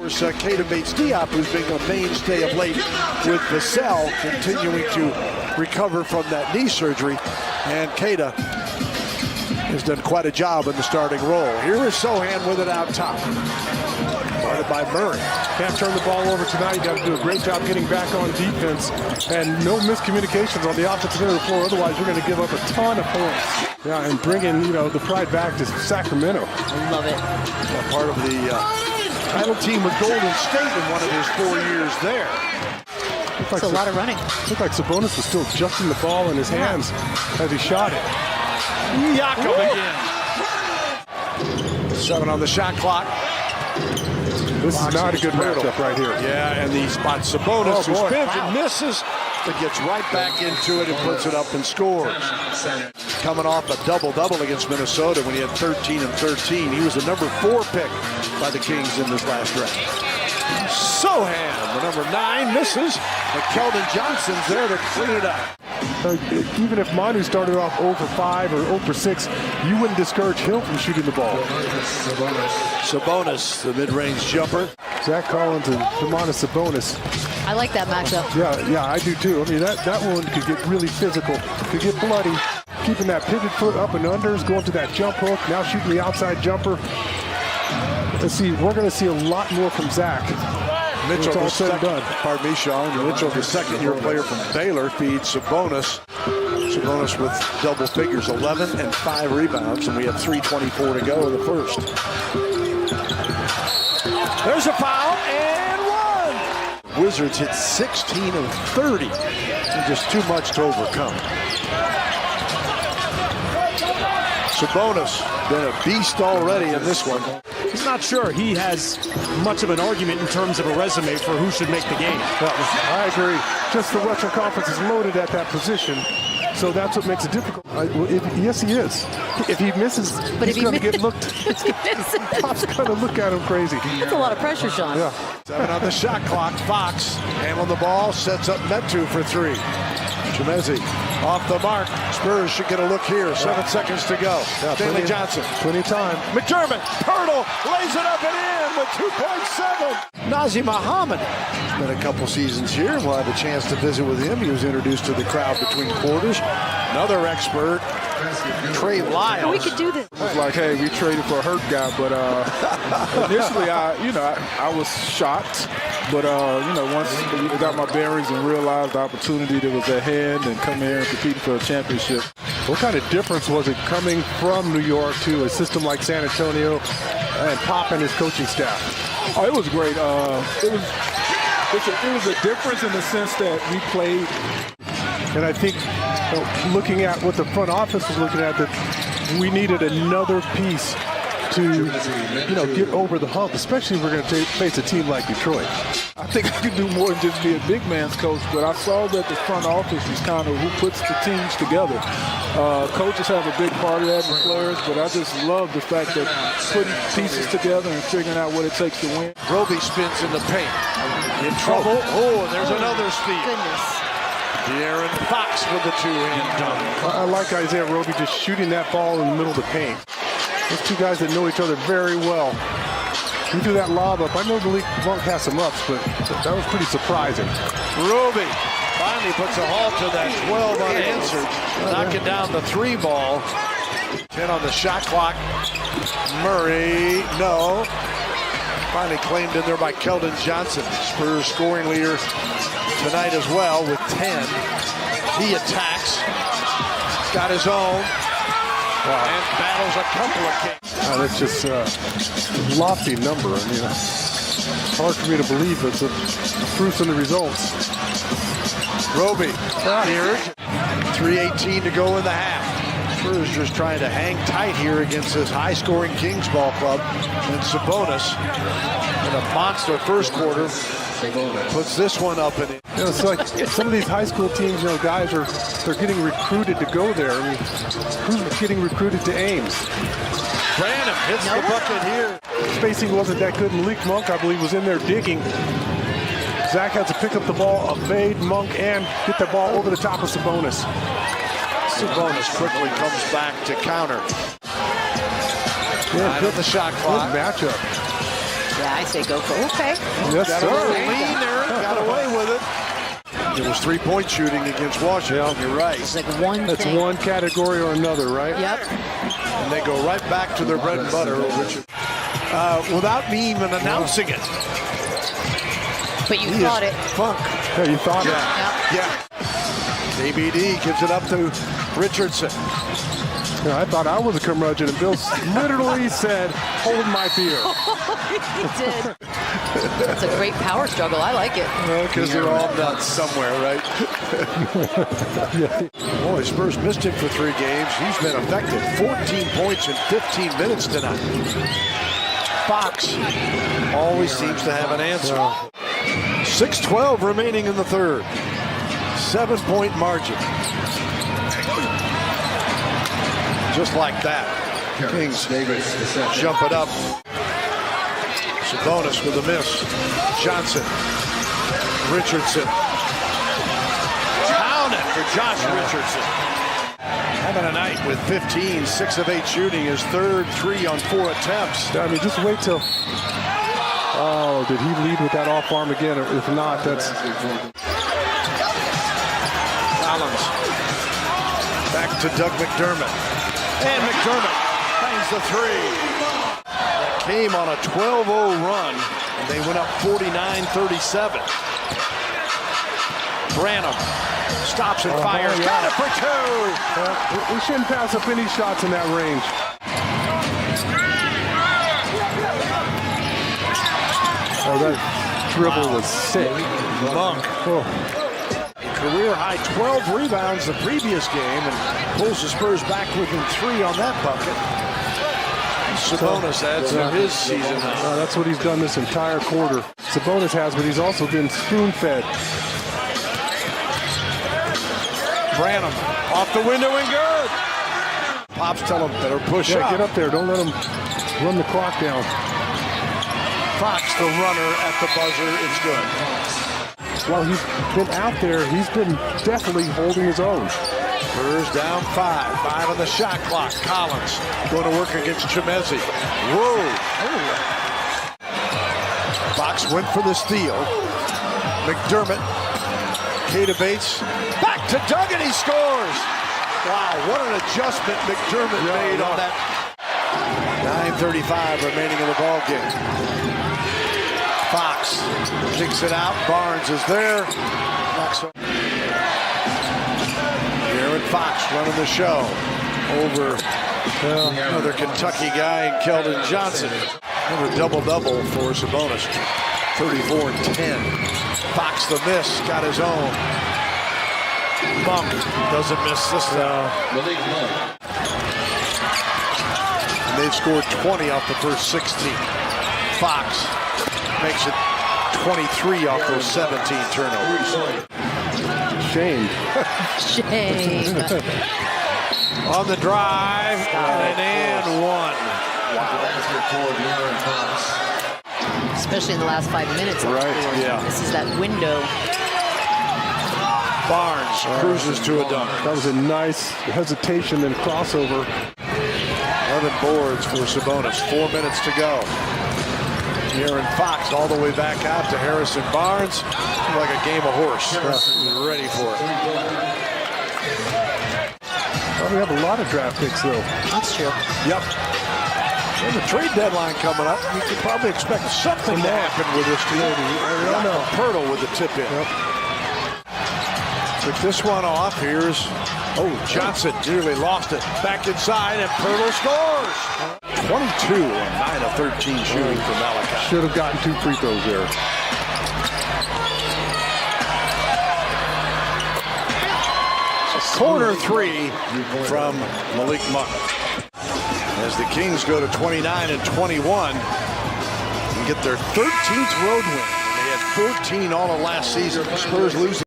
course, Keita Bates-Diop, who's been a mainstay of late with Vassell, continuing to recover from that knee surgery. And Keita has done quite a job in the starting role. Here is Sohan with it out top. Guarded by Murray. Can't turn the ball over tonight. You got to do a great job getting back on defense. And no miscommunications on the offensive end of the floor. Otherwise, you're going to give up a ton of points. Yeah, and bringing, the pride back to Sacramento. I love it. Part of the title team with Golden State in one of his 4 years there. It's a lot of running. Looked like Sabonis was still adjusting the ball in his hands as he shot it. Jakob again. 7 on the shot clock. This is not a good matchup right here. Yeah, and he spots Sabonis, who spins and misses, but gets right back into it and puts it up and scores. Coming off a double-double against Minnesota when he had 13 and 13. He was the number 4 pick by the Kings in this last draft. Sohan, the number 9, misses, but Keldon Johnson's there to clean it up. Even if Manu started off 0 for 5 or 0 for 6, you wouldn't discourage him from shooting the ball. Sabonis, the mid-range jumper. Zach Collins and Domantas Sabonis. I like that matchup. Yeah, I do too. I mean, that one could get really physical, could get bloody. Keeping that pivot foot up and unders, going to that jump hook, now shooting the outside jumper. Let's see, we're going to see a lot more from Zach. Mitchell, all said and done. Pardon me, Sean. Mitchell, the second-year player from Baylor, feeds Sabonis. Sabonis with double figures, 11 and 5 rebounds, and we have 3:24 to go in the first. There's a foul and 1. Wizards hit 16 of 30, and just too much to overcome. Sabonis been a beast already in this one. He's not sure he has much of an argument in terms of a resume for who should make the game. I agree. Just the Western Conference is loaded at that position, so that's what makes it difficult. Yes, he is. If he misses, he's going to get looked. Pop's going to look at him crazy. That's a lot of pressure, Sean. Yeah. 7 on the shot clock. Fox handling the ball, sets up Metu for 3. Chemezi off the mark. Spurs should get a look here. 7 seconds to go. Stanley Johnson. Plenty of time. McDermott. Pirtle lays it up and in with 2.7. Nazir Muhammad. Been a couple seasons here. We'll have a chance to visit with him. He was introduced to the crowd between quarters. Another expert, Trey Lyles. We could do this. It's like, hey, we traded for a hurt guy, but initially, I was shocked. But, once I got my bearings and realized the opportunity that was at hand and come here and compete for a championship. What kind of difference was it coming from New York to a system like San Antonio and Pop and his coaching staff? Oh, it was great. It was a difference in the sense that we played. And I think looking at what the front office was looking at, that we needed another piece to, get over the hump, especially if we're going to face a team like Detroit. I think I could do more than just be a big man's coach, but I saw that the front office is kind of who puts the teams together. Coaches have a big part of that, and players, but I just love the fact that putting pieces together and figuring out what it takes to win. Roby spins in the paint. In trouble. Oh, and there's another steal. Goodness. De'Aaron Fox with the 2-hand dunk. I like Isaiah Roby just shooting that ball in the middle of the paint. Those two guys that know each other very well. He threw that lob up. I know the league won't have some ups, but that was pretty surprising. Roby finally puts a halt to that 12 unanswered. Knocking down the 3 ball. 10 on the shot clock. Murray, no. Finally claimed in there by Keldon Johnson. Spurs scoring leader tonight as well with 10. He attacks. Got his own. And battles a couple of kicks. That's just a lofty number. I mean, hard for me to believe, but the proofs and the results. Roby, here, 3:18 to go in the half. Spurs just trying to hang tight here against this high-scoring Kings ball club. And Sabonis, in a monster first quarter, puts this one up and in. It's like some of these high school teams, guys they're getting recruited to go there. I mean, who's getting recruited to Ames? Branham hits the bucket here. Spacing wasn't that good, and Malik Monk, I believe, was in there digging. Zach had to pick up the ball, evade Monk, and get the ball over the top of Sabonis. Sabonis quickly comes back to counter. Yeah, good the shot clock. Good matchup. Yeah, I say go for it. Okay. Yes, Got sir. a lean there, got away with it. It was three-point shooting against Washington. You're right. It's like one That's thing. one category or another, right? Yep. And they go right back to their bread and butter, which, without me even announcing it. But you He thought is it. funk. Yeah, you thought it. Yeah. ABD gives it up to Richardson. Yeah, I thought I was a curmudgeon, and Bill literally said, hold my beer. He did. It's a great power struggle. I like it. Because they're all nuts somewhere, right? Boy, Spurs missed him for 3 games. He's been effective. 14 points in 15 minutes tonight. Fox always seems to have an answer. 6:12 remaining in the third. 7-point margin. Just like that. Kings jump it up. Sabonis with a miss. Johnson. Richardson. Down it for Josh Richardson. Having a night with 15, 6 of 8 shooting, his third 3 on 4 attempts. I mean, just wait till. Oh, did he lead with that off arm again? Or if not, that's. Collins. Back to Doug McDermott. And McDermott bangs the 3. That came on a 12-0 run, and they went up 49-37. Branham stops and fires. Yeah. Got it for 2. We shouldn't pass up any shots in that range. Oh, that dribble was sick. Monk. Oh. Career high 12 rebounds the previous game and pulls the Spurs back within 3 on that bucket. Sabonis adds to his season high. That's what he's done this entire quarter. Sabonis has, but he's also been spoon-fed. Branham off the window and good. Pops tell him better push Yeah, up. get up there. Don't let him run the clock down. Fox the runner at the buzzer. It's good. While he's been out there, he's been definitely holding his own. Spurs down 5 on the shot clock. Collins going to work against Chemezi. Whoa. Fox went for the steal. McDermott. Kata Bates. Back to Doug and he scores. Wow, what an adjustment McDermott made on that. 9:35 remaining in the ball game. Fox kicks it out. Barnes is there. Aaron Fox running the show over another Kentucky guy, Keldon Johnson. Another double-double for Sabonis. 34 and 10. Fox the miss, got his own. Monk doesn't miss this time. And they've scored 20 off the first 16. Fox makes it 23 off those 17 turnovers. Shame. Shame. On the drive, and one. Especially in the last 5 minutes. Right, yeah. This is that window. Barnes cruises to a dunk. That was a nice hesitation and crossover. 11 boards for Sabonis. 4 minutes to go. Aaron Fox all the way back out to Harrison Barnes. Like a game of horse. Ready for it. Well, we have a lot of draft picks, though. That's true. Yep. And the trade deadline coming up. You could probably expect something to happen with this team. Not Pirtle with the tip in. Yep. Took this one off. Here's Johnson nearly lost it. Back inside and Pirtle scores. 22 on 9 of 13 shooting for Malachi. Should have gotten 2 free throws there. Corner 3 from Malik Monk. As the Kings go to 29 and 21 and get their 13th road win. They had 14 all of last season. The Spurs losing.